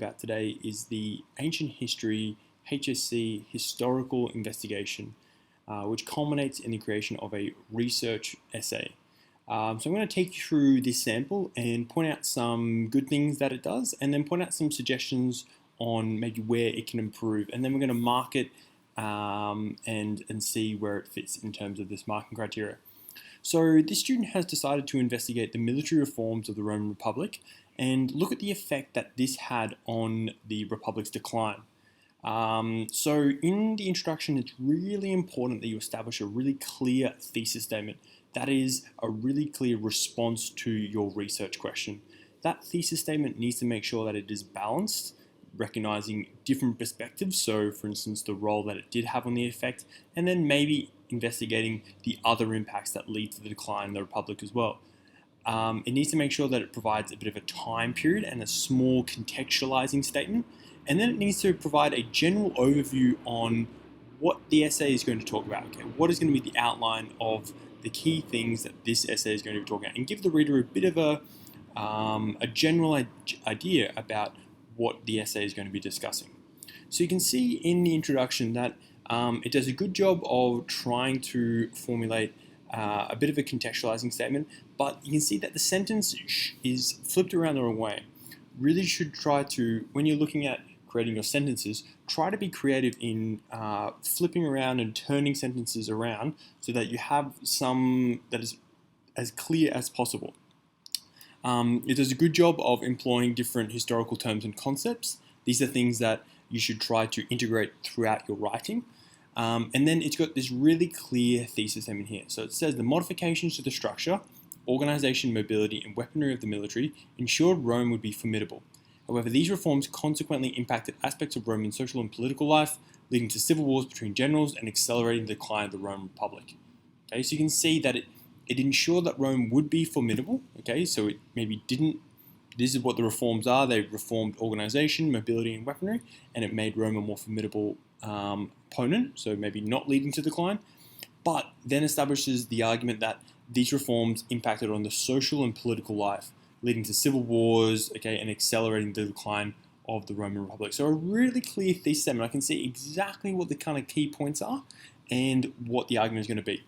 About today is the Ancient History HSC historical investigation, which culminates in the creation of a research essay. So I'm going to take you through this sample and point out some good things that it does, and then point out some suggestions on maybe where it can improve, and then we're going to mark it and see where it fits in terms of this marking criteria. So this student has decided to investigate the military reforms of the Roman Republic and look at the effect that this had on the Republic's decline. So in the introduction, it's really important that you establish a really clear thesis statement. That is a really clear response to your research question. That thesis statement needs to make sure that it is balanced, recognizing different perspectives. So for instance, the role that it did have on the effect, and then maybe investigating the other impacts that lead to the decline in the Republic as well. It needs to make sure that it provides a bit of a time period and a small contextualizing statement. And then it needs to provide a general overview on what the essay is going to talk about. Okay, what is going to be the outline of the key things that this essay is going to be talking about, and give the reader a bit of a general idea about what the essay is going to be discussing. So you can see in the introduction that it does a good job of trying to formulate a bit of a contextualizing statement, but you can see that the sentence is flipped around the wrong way. Really should try to, when you're looking at creating your sentences, try to be creative in flipping around and turning sentences around so that you have some that is as clear as possible. It does a good job of employing different historical terms and concepts. These are things that you should try to integrate throughout your writing. And then it's got this really clear thesis statement here. So it says the modifications to the structure, organization, mobility, and weaponry of the military ensured Rome would be formidable. However, these reforms consequently impacted aspects of Roman social and political life, leading to civil wars between generals and accelerating the decline of the Roman Republic. Okay, so you can see that it ensured that Rome would be formidable. Okay, so it maybe didn't. This is what the reforms are. They reformed organization, mobility, and weaponry, and it made Rome a more formidable opponent, so maybe not leading to decline, but then establishes the argument that these reforms impacted on the social and political life, leading to civil wars, okay, and accelerating the decline of the Roman Republic. So a really clear thesis statement. I can see exactly what the kind of key points are and what the argument is going to be.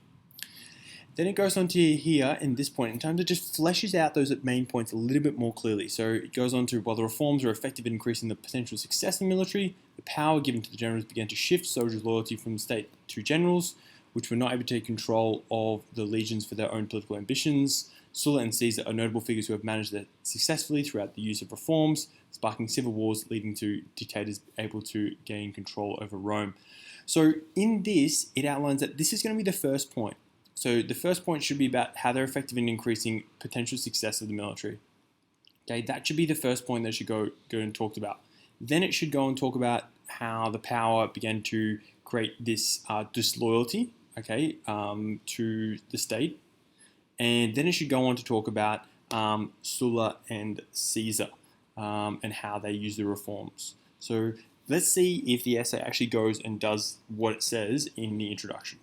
Then it goes on to here in this point in time, it just fleshes out those main points a little bit more clearly. So it goes on to, while the reforms were effective in increasing the potential success in the military, the power given to the generals began to shift soldiers' loyalty from the state to generals, which were not able to take control of the legions for their own political ambitions. Sulla and Caesar are notable figures who have managed that successfully throughout the use of reforms, sparking civil wars, leading to dictators able to gain control over Rome. So in this, it outlines that this is going to be the first point. So the first point should be about how they're effective in increasing potential success of the military. Okay, that should be the first point that should go and talked about. Then it should go and talk about how the power began to create this disloyalty, okay, to the state. And then it should go on to talk about Sulla and Caesar and how they use the reforms. So let's see if the essay actually goes and does what it says in the introduction.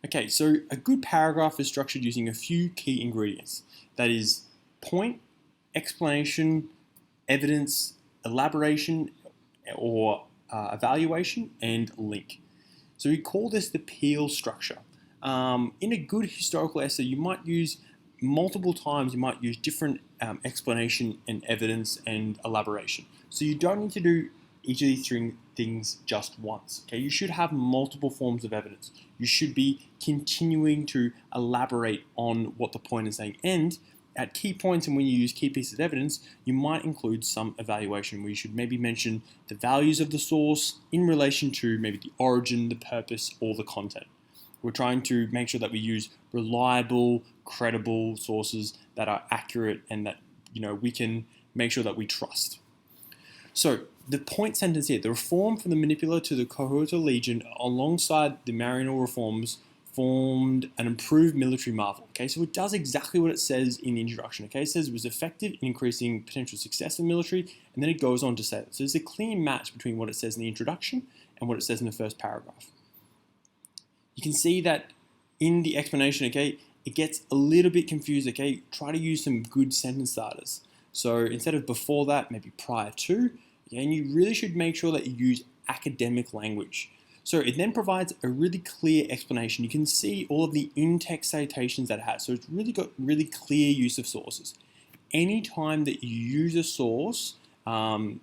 Okay, so a good paragraph is structured using a few key ingredients. That is point, explanation, evidence, elaboration or evaluation, and link. So we call this the Peel structure. In a good historical essay, you might use multiple times, you might use different explanation and evidence and elaboration. So you don't need to do each of these three things just once. Okay, you should have multiple forms of evidence. You should be continuing to elaborate on what the point is saying. And at key points, and when you use key pieces of evidence, you might include some evaluation where you should maybe mention the values of the source in relation to maybe the origin, the purpose, or the content. We're trying to make sure that we use reliable, credible sources that are accurate and that we can make sure that we trust. So the point sentence here, the reform from the manipula to the cohorta legion alongside the Marianal reforms formed an improved military marvel. Okay, so it does exactly what it says in the introduction. Okay, it says it was effective in increasing potential success in the military, and then it goes on to say that. So there's a clear match between what it says in the introduction and what it says in the first paragraph. You can see that in the explanation, okay, it gets a little bit confused, okay? Try to use some good sentence starters. So instead of before that, maybe prior to, Okay? And you really should make sure that you use academic language. So it then provides a really clear explanation. You can see all of the in-text citations that it has. So it's really got really clear use of sources. Anytime that you use a source and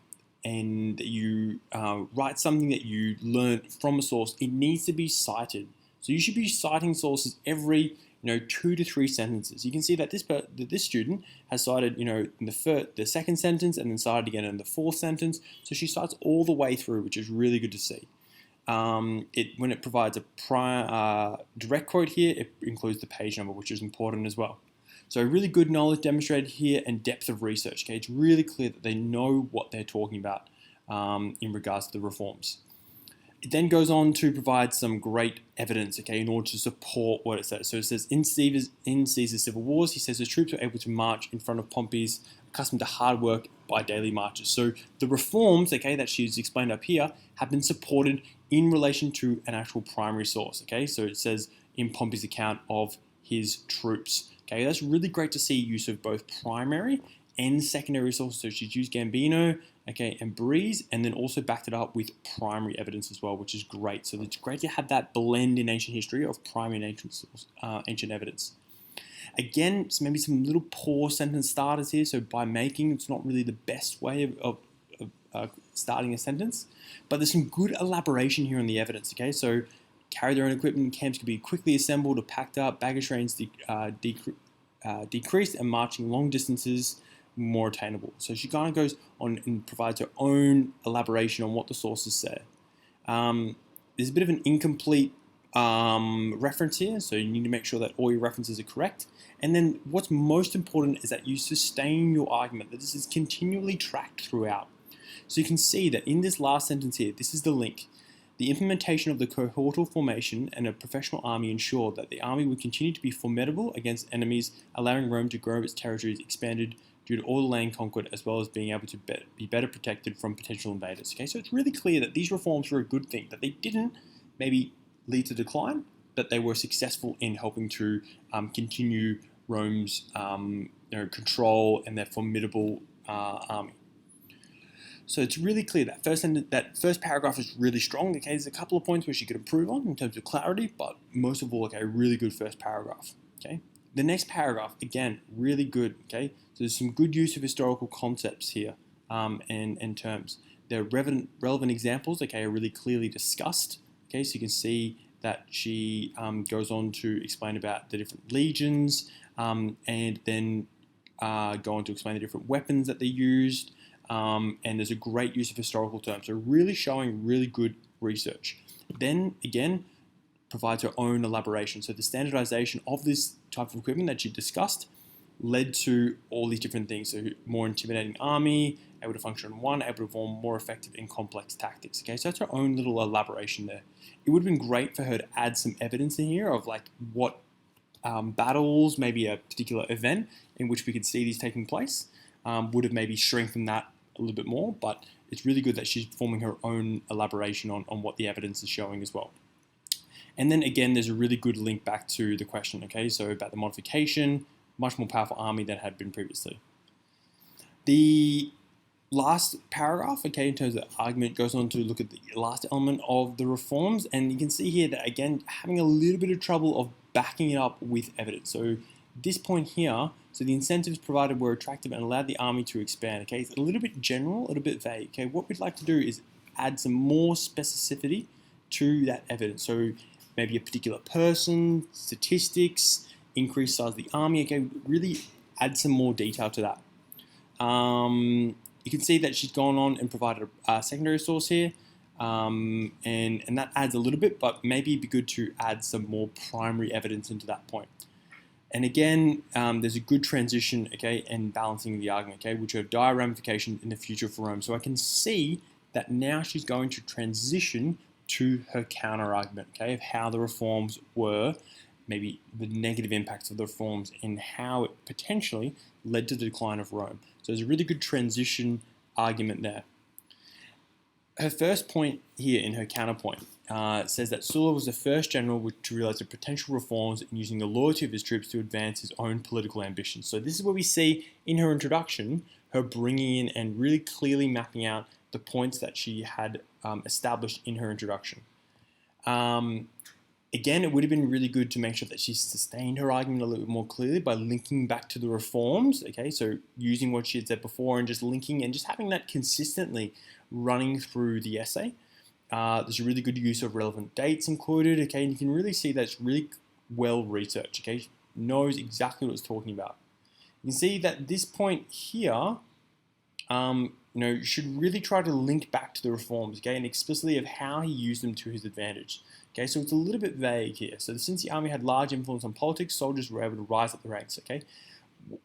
you write something that you learned from a source, it needs to be cited. So you should be citing sources every 2 to 3 sentences. You can see that this student has cited in the second sentence and then cited again in the fourth sentence. So she cites all the way through, which is really good to see. When it provides a direct quote here, it includes the page number, which is important as well. So really good knowledge demonstrated here and depth of research. Okay, it's really clear that they know what they're talking about in regards to the reforms. It then goes on to provide some great evidence, okay, in order to support what it says. So it says, in Caesar's civil wars, he says his troops were able to march in front of Pompey's, accustomed to hard work by daily marches. So the reforms, okay, that she's explained up here have been supported in relation to an actual primary source, okay? So it says in Pompey's account of his troops. Okay, that's really great to see use of both primary and secondary sources. So she's used Gambino, okay, and Breeze, and then also backed it up with primary evidence as well, which is great. So it's great to have that blend in ancient history of primary and ancient evidence. Again, maybe some little poor sentence starters here. So by making, it's not really the best way of starting a sentence, but there's some good elaboration here on the evidence. Okay, so carry their own equipment, camps can be quickly assembled or packed up, baggage trains decreased, and marching long distances more attainable. So she kind of goes on and provides her own elaboration on what the sources say. There's a bit of an incomplete reference here, so you need to make sure that all your references are correct. And then what's most important is that you sustain your argument, that this is continually tracked throughout. So you can see that in this last sentence here, this is the link. The implementation of the cohortal formation and a professional army ensured that the army would continue to be formidable against enemies, allowing Rome to grow its territories expanded due to all the land conquered, as well as being able to be better protected from potential invaders. Okay, so it's really clear that these reforms were a good thing, that they didn't maybe lead to decline, but they were successful in helping to continue Rome's control and their formidable army. So it's really clear that first paragraph is really strong. Okay, there's a couple of points where she could improve on in terms of clarity, but most of all, okay, really good first paragraph. Okay, the next paragraph, again, really good. Okay, so there's some good use of historical concepts here and terms. The relevant examples, okay, are really clearly discussed. Okay, so you can see that she goes on to explain about the different legions and then go on to explain the different weapons that they used. And there's a great use of historical terms. So really showing really good research. Then again, provides her own elaboration. So the standardization of this type of equipment that she discussed led to all these different things. So more intimidating army, able to function on one, able to perform more effective and complex tactics. Okay, so that's her own little elaboration there. It would have been great for her to add some evidence in here of like what battles, maybe a particular event in which we could see these taking place, would have maybe strengthened that a little bit more, but it's really good that she's forming her own elaboration on what the evidence is showing as well. And then again, there's a really good link back to the question, okay, so about the modification, much more powerful army than had been previously. The last paragraph, okay, in terms of argument, goes on to look at the last element of the reforms, and you can see here that, again, having a little bit of trouble of backing it up with evidence. So this point here, so the incentives provided were attractive and allowed the army to expand. Okay, it's a little bit general, a little bit vague. Okay, what we'd like to do is add some more specificity to that evidence. So maybe a particular person, statistics, increased size of the army. Okay, really add some more detail to that. You can see that she's gone on and provided a secondary source here, and that adds a little bit, but maybe it'd be good to add some more primary evidence into that point. And again, there's a good transition, okay, and balancing the argument, okay, which have dire ramifications in the future for Rome. So I can see that now she's going to transition to her counter-argument, okay, of how the reforms were, maybe the negative impacts of the reforms and how it potentially led to the decline of Rome. So there's a really good transition argument there. Her first point here in her counterpoint says that Sulla was the first general to realize the potential reforms in using the loyalty of his troops to advance his own political ambitions. So this is where we see in her introduction, her bringing in and really clearly mapping out the points that she had established in her introduction. Again, it would have been really good to make sure that she sustained her argument a little bit more clearly by linking back to the reforms, okay? So using what she had said before and just linking and just having that consistently running through the essay. There's a really good use of relevant dates included, okay? And you can really see that it's really well researched, okay? She knows exactly what it's talking about. You can see that this point here, you should really try to link back to the reforms, okay, and explicitly of how he used them to his advantage. Okay, so it's a little bit vague here. So since the army had large influence on politics, soldiers were able to rise up the ranks, okay?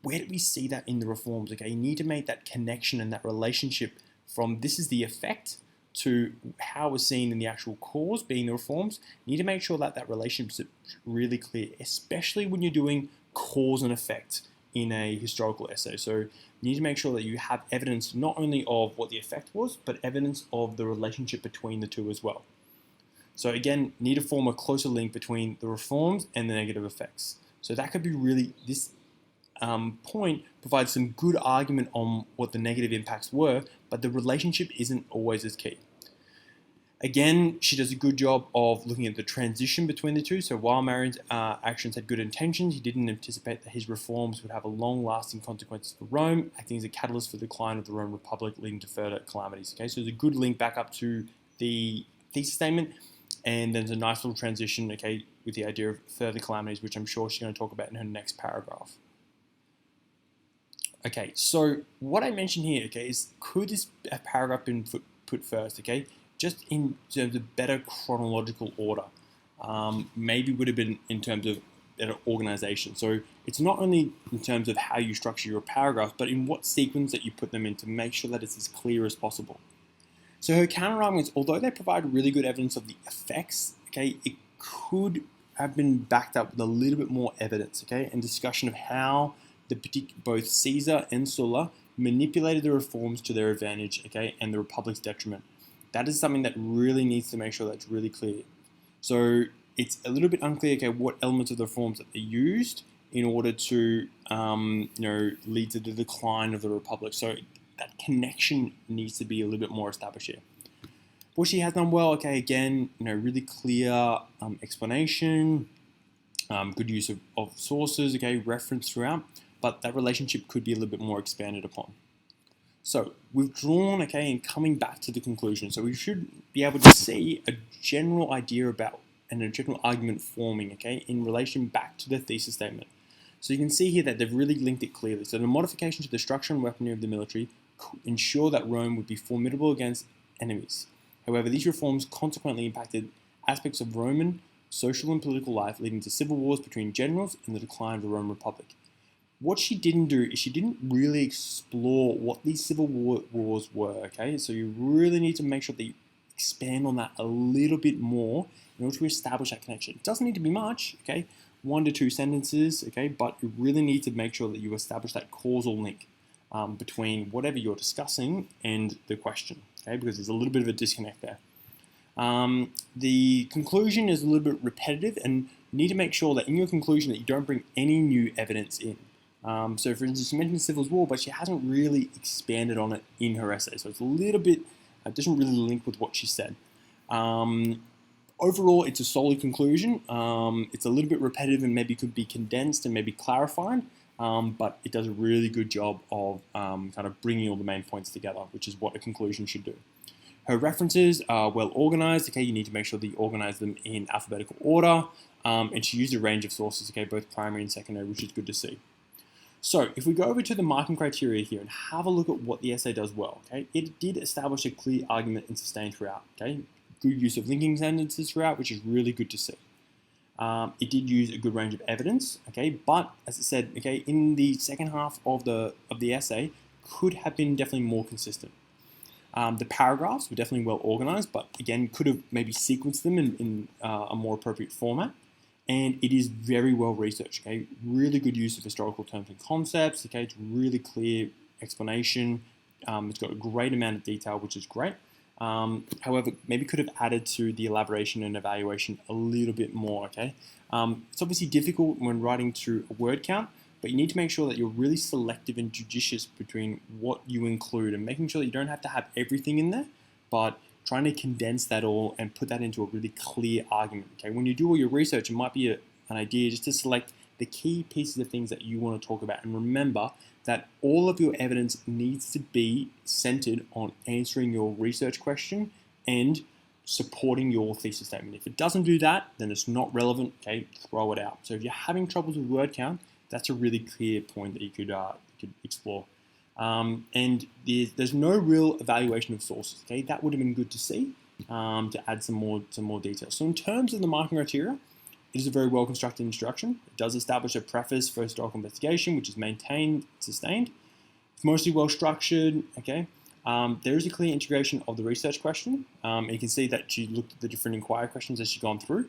Where do we see that in the reforms, okay? You need to make that connection and that relationship from this is the effect to how we're seen in the actual cause, being the reforms. You need to make sure that that relationship is really clear, especially when you're doing cause and effect in a historical essay. So you need to make sure that you have evidence not only of what the effect was, but evidence of the relationship between the two as well. So again, need to form a closer link between the reforms and the negative effects. So that could be really, this point provides some good argument on what the negative impacts were, but the relationship isn't always as key. Again, she does a good job of looking at the transition between the two. So while Marion's actions had good intentions, he didn't anticipate that his reforms would have a long-lasting consequences for Rome, acting as a catalyst for the decline of the Roman Republic, leading to further calamities. Okay, so there's a good link back up to the thesis statement, and then there's a nice little transition, okay, with the idea of further calamities, which I'm sure she's going to talk about in her next paragraph. Okay, so what I mentioned here, okay, is could this paragraph been put first, okay? Just in terms of better chronological order. Maybe would have been in terms of better organization. So it's not only in terms of how you structure your paragraphs, but in what sequence that you put them in to make sure that it's as clear as possible. So her counterarguments, although they provide really good evidence of the effects, okay, it could have been backed up with a little bit more evidence, okay, and discussion of how both Caesar and Sulla manipulated the reforms to their advantage, okay, and the Republic's detriment. That is something that really needs to make sure that's really clear. So it's a little bit unclear, okay, what elements of the reforms that they used in order to, lead to the decline of the Republic. So that connection needs to be a little bit more established here. What she has done well, okay, again, really clear explanation, good use of sources, okay, reference throughout, but that relationship could be a little bit more expanded upon. So we've drawn, okay, and coming back to the conclusion. So we should be able to see a general idea about and a general argument forming, okay, in relation back to the thesis statement. So you can see here that they've really linked it clearly. So the modification to the structure and weaponry of the military could ensure that Rome would be formidable against enemies. However, these reforms consequently impacted aspects of Roman social and political life, leading to civil wars between generals and the decline of the Roman Republic. What she didn't do is she didn't really explore what these civil wars were, okay? So you really need to make sure that you expand on that a little bit more in order to establish that connection. It doesn't need to be much, okay? 1 to 2 sentences, okay? But you really need to make sure that you establish that causal link between whatever you're discussing and the question, okay? Because there's a little bit of a disconnect there. The conclusion is a little bit repetitive, and you need to make sure that in your conclusion that you don't bring any new evidence in. So for instance, she mentioned Civil War, but she hasn't really expanded on it in her essay. So it's a little bit, it doesn't really link with what she said. Overall, it's a solid conclusion. It's a little bit repetitive and maybe could be condensed and maybe clarified, but it does a really good job of kind of bringing all the main points together, which is what a conclusion should do. Her references are well organized. Okay, you need to make sure that you organize them in alphabetical order, and she used a range of sources, okay, both primary and secondary, which is good to see. So if we go over to the marking criteria here and have a look at what the essay does well, okay, it did establish a clear argument and sustain throughout, okay, good use of linking sentences throughout, which is really good to see. It did use a good range of evidence, okay, but as I said, okay, in the second half of the essay, could have been definitely more consistent. The paragraphs were definitely well organized, but again, could have maybe sequenced them in a more appropriate format. And it is very well researched, okay? Really good use of historical terms and concepts, okay? It's really clear explanation. It's got a great amount of detail, which is great. However, maybe could have added to the elaboration and evaluation a little bit more, okay? It's obviously difficult when writing to a word count, but you need to make sure that you're really selective and judicious between what you include and making sure that you don't have to have everything in there, but trying to condense that all and put that into a really clear argument. Okay, when you do all your research, it might be an idea just to select the key pieces of things that you want to talk about. And remember that all of your evidence needs to be centered on answering your research question and supporting your thesis statement. If it doesn't do that, then it's not relevant. Okay, throw it out. So if you're having troubles with word count, that's a really clear point that you could explore. And there's no real evaluation of sources. Okay, that would have been good to see to add some more detail. So in terms of the marking criteria, it is a very well constructed introduction. It does establish a preface for historical investigation, which is maintained, sustained. It's mostly well structured. Okay, there is a clear integration of the research question. And you can see that she looked at the different inquiry questions as she's gone through.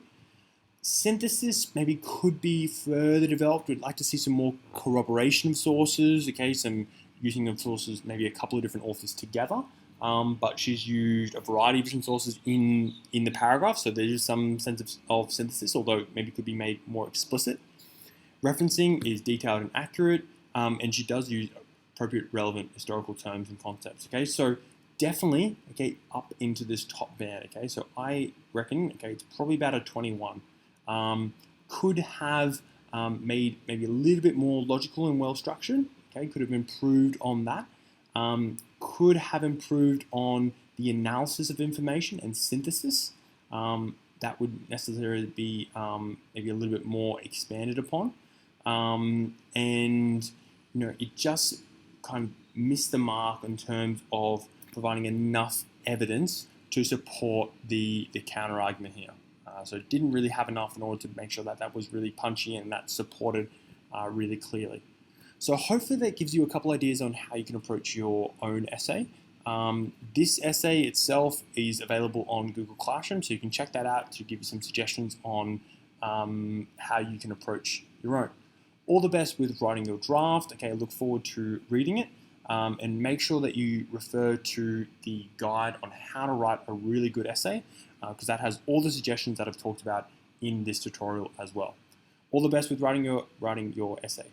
Synthesis maybe could be further developed. We'd like to see some more corroboration of sources. Okay, some using of sources, maybe a couple of different authors together. But she's used a variety of different sources in the paragraph, so there is some sense of synthesis, although maybe could be made more explicit. Referencing is detailed and accurate, and she does use appropriate relevant historical terms and concepts. Okay, so definitely, okay, up into this top band. Okay, so I reckon, okay, it's probably about a 21. Could have made maybe a little bit more logical and well structured. Okay, could have improved on that. Could have improved on the analysis of information and synthesis. That would necessarily be maybe a little bit more expanded upon. And it just kind of missed the mark in terms of providing enough evidence to support the counter argument here. So it didn't really have enough in order to make sure that that was really punchy and that supported really clearly. So hopefully that gives you a couple ideas on how you can approach your own essay. This essay itself is available on Google Classroom, so you can check that out to give you some suggestions on how you can approach your own. All the best with writing your draft. Okay, I look forward to reading it. And make sure that you refer to the guide on how to write a really good essay, because that has all the suggestions that I've talked about in this tutorial as well. All the best with writing your essay.